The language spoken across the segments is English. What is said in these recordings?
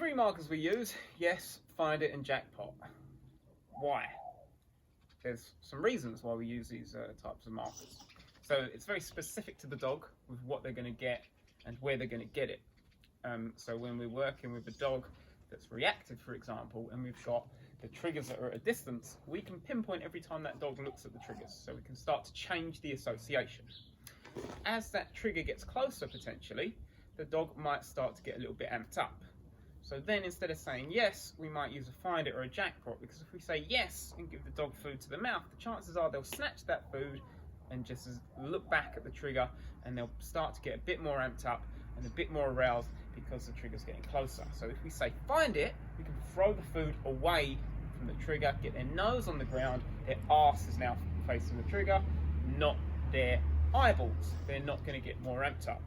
three markers we use: yes, find it, and jackpot. Why? There's some reasons why we use these types of markers. So it's very specific to the dog with what they're going to get and where they're going to get it. So when we're working with a dog that's reactive, for example, and we've got the triggers that are at a distance, we can pinpoint every time that dog looks at the triggers. So we can start to change the association. As that trigger gets closer, potentially, the dog might start to get a little bit amped up. So then instead of saying yes, we might use a find it or a jackpot, because if we say yes and give the dog food to the mouth, the chances are they'll snatch that food and just look back at the trigger, and they'll start to get a bit more amped up and a bit more aroused because the trigger's getting closer. So if we say find it, we can throw the food away from the trigger, get their nose on the ground, their arse is now facing the trigger, not their eyeballs. They're not going to get more amped up.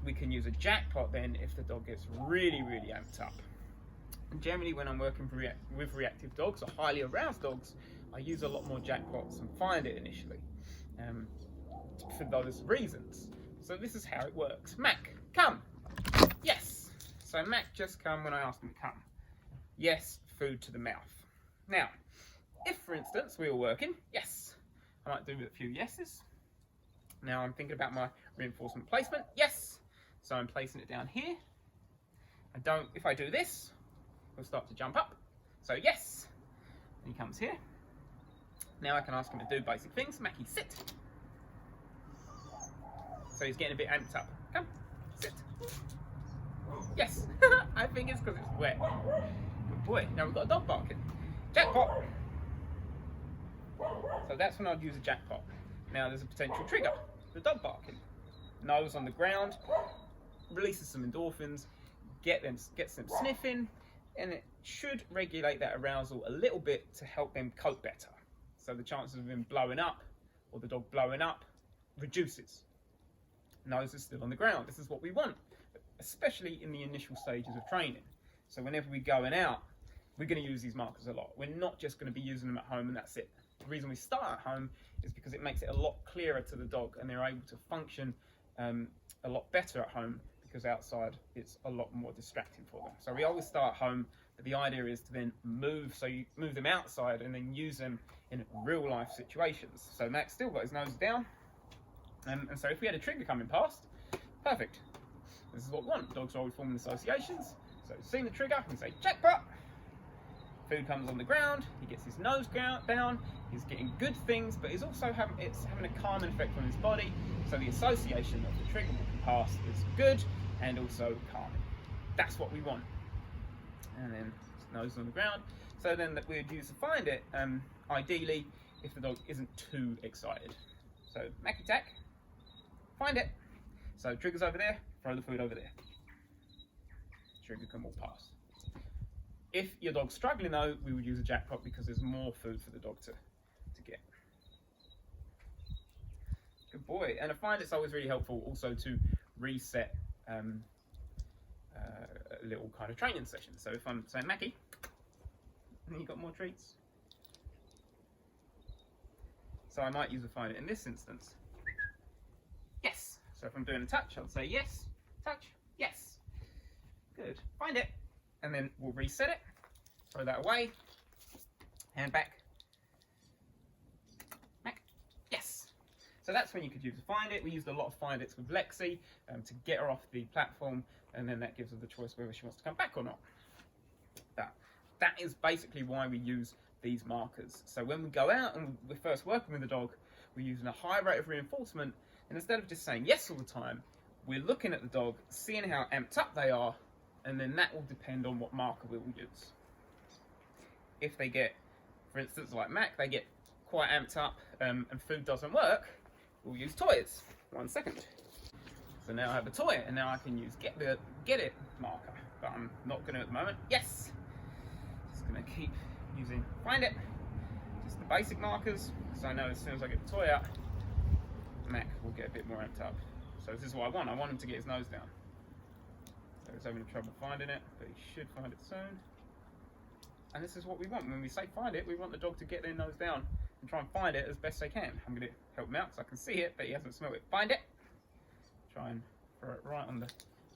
We can use a jackpot then if the dog gets really, really amped up. And generally when I'm working with reactive dogs or highly aroused dogs, I use a lot more jackpots and find it initially, for those reasons. So this is how it works. Mac, come. Yes. So Mac just come when I asked him to come. Yes, food to the mouth. Now, if for instance we were working, yes, I might do a few yeses. Now I'm thinking about my reinforcement placement. Yes. So I'm placing it down here. If I do this, he'll start to jump up. So yes, and he comes here. Now I can ask him to do basic things. Mackie, sit. So he's getting a bit amped up. Come, sit. Yes, I think it's because it's wet. Good boy. Now we've got a dog barking. Jackpot. So that's when I'd use a jackpot. Now there's a potential trigger. The dog barking. Nose on the ground. Releases some endorphins, gets them sniffing, and it should regulate that arousal a little bit to help them cope better. So the chances of him blowing up or the dog blowing up reduces. Nose is still on the ground. This is what we want, especially in the initial stages of training. So whenever we're going out, we're going to use these markers a lot. We're not just going to be using them at home and that's it. The reason we start at home is because it makes it a lot clearer to the dog and they're able to function a lot better at home, because outside it's a lot more distracting for them. So we always start at home, but the idea is to then move, so you move them outside and then use them in real life situations. So Mac's still got his nose down, and so if we had a trigger coming past, perfect. This is what we want. Dogs are always forming associations. So seeing the trigger, we say jackpot. Food comes on the ground, he gets his nose down, he's getting good things, but he's also having a calming effect on his body, so the association of the trigger walking past is good and also calming. That's what we want. And then his nose on the ground. So then that we'd use to find it, ideally, if the dog isn't too excited. So Mac attack, find it. So trigger's over there, throw the food over there. Trigger can walk past. If your dog's struggling though, we would use a jackpot because there's more food for the dog to get. Good boy. And I find it's always really helpful also to reset a little kind of training session. So if I'm saying Mackie, and you got more treats. So I might use a find it in this instance. Yes. So if I'm doing a touch, I'll say yes, touch, yes. Good. Find it. And then we'll reset it, throw that away, hand back, Mac, yes. So that's when you could use a find it. We used a lot of find its with Lexi to get her off the platform, and then that gives her the choice whether she wants to come back or not. That is basically why we use these markers. So when we go out and we're first working with the dog, we're using a high rate of reinforcement, and instead of just saying yes all the time, we're looking at the dog, seeing how amped up they are, and then that will depend on what marker we will use. If they get, for instance, like Mac, they get quite amped up and food doesn't work, we'll use toys. 1 second. So now I have a toy, and now I can use get it marker, but I'm not going to at the moment. Yes. Just going to keep using find it. Just the basic markers, because I know as soon as I get the toy out, Mac will get a bit more amped up. So this is what I want. I want him to get his nose down. So he's having trouble finding it, but he should find it soon. And this is what we want. When we say find it, we want the dog to get their nose down and try and find it as best they can. I'm going to help him out so I can see it, but he hasn't smelled it. Find it. Try and throw it right on the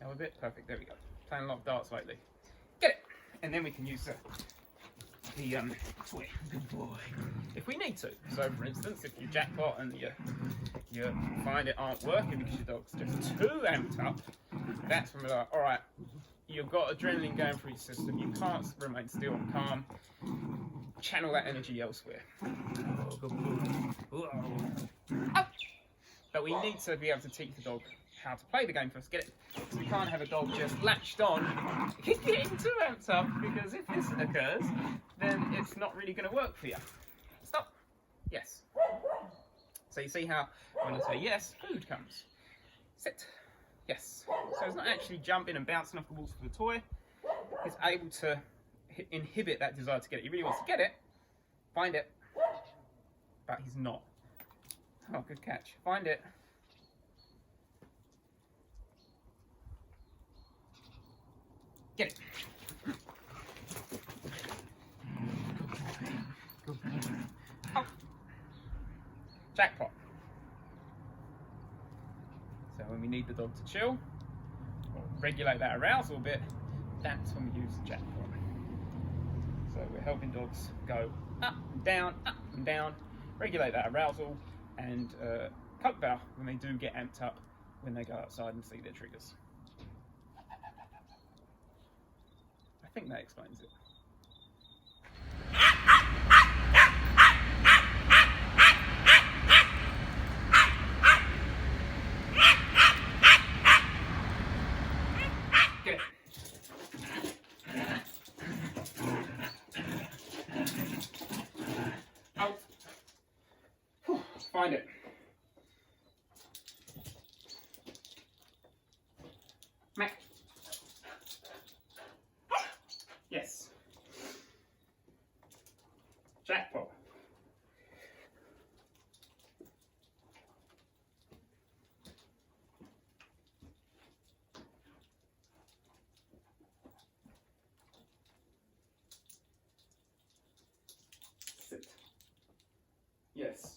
elbow bit. Perfect. There we go. Playing a lot of darts lately. and then we can use the toy. Good boy. If we need to. So, for instance, if you jackpot and you find it aren't working because your dog's just too amped up, that's when we're like, all right, you've got adrenaline going through your system. You can't remain still and calm. Channel that energy elsewhere. But we need to be able to teach the dog how to play the game first. Get it? So we can't have a dog just latched on, he's getting too amped up, because if this occurs, then it's not really going to work for you. Stop. Yes. So you see how when I say yes, food comes. Sit. Yes. So it's not actually jumping and bouncing off the walls for the toy. It's able to inhibit that desire to get it. He really wants to get it, find it, but he's not. Oh, good catch. Find it. Get it. Good boy. Oh. Jackpot. So when we need the dog to chill or regulate that arousal bit, that's when we use the jackpot. So we're helping dogs go up and down, regulate that arousal, and cope bow when they do get amped up when they go outside and see their triggers. I think that explains it. Get it. Out. Find it. Mac. Yes. Jackpot. Sit. Yes.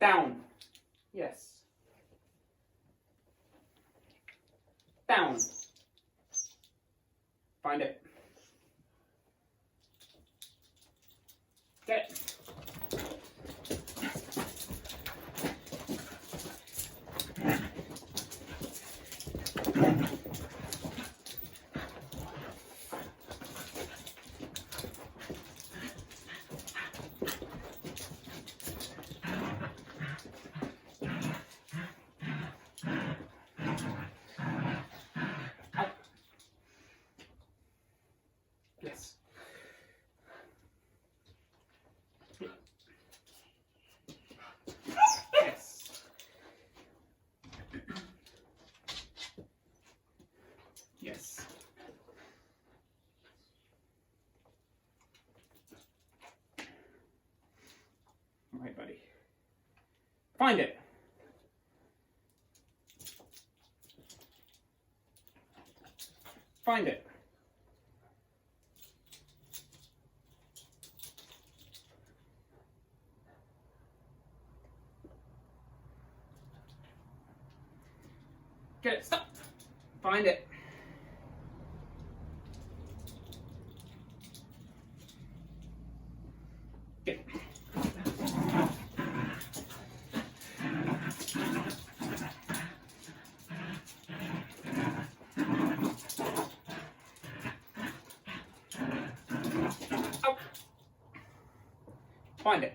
Down. Yes. Down. Find it. Get it. Yes. Yes. Yes. All right, buddy. Find it. Find it. Get it. Stop. Find it. Get it. Out. Find it.